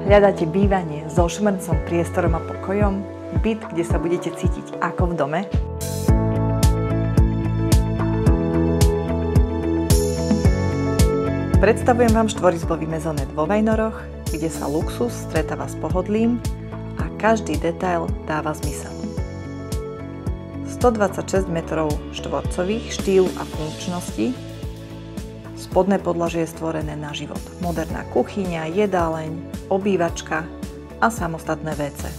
Hľadáte bývanie so šmrncom, priestorom a pokojom? Byt, kde sa budete cítiť ako v dome? Predstavujem vám štvorizbový mezonet vo Vajnoroch, kde sa luxus stretáva s pohodlím a každý detail dáva zmysel. 126 m2 štýlu a funkčnosti. Spodné podlažie je stvorené na život. Moderná kuchyňa, jedáleň, obývačka a samostatné WC.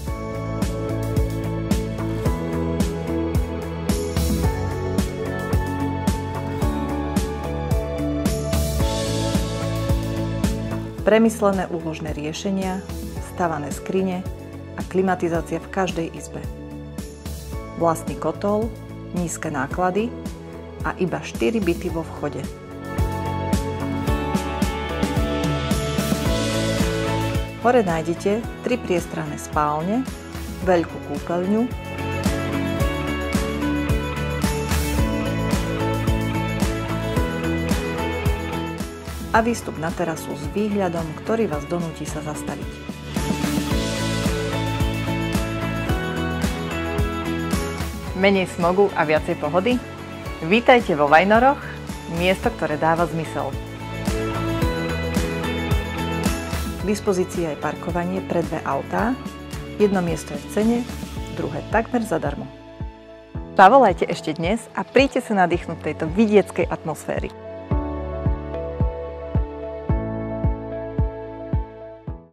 Premyslené úložné riešenia, stavané skrine a klimatizácia v každej izbe. Vlastný kotol, nízke náklady a iba 4 byty vo vchode. Hore nájdete 3 priestranné spálne, veľkú kúpeľňu, a výstup na terasu s výhľadom, ktorý vás donúti sa zastaviť. Menej smogu a viacej pohody? Vítajte vo Vajnoroch, miesto, ktoré dáva zmysel. K dispozícii je parkovanie pre 2 autá, jedno miesto je v cene, druhé takmer zadarmo. Zavolajte ešte dnes a príďte sa nadýchnuť tejto vidieckej atmosféry.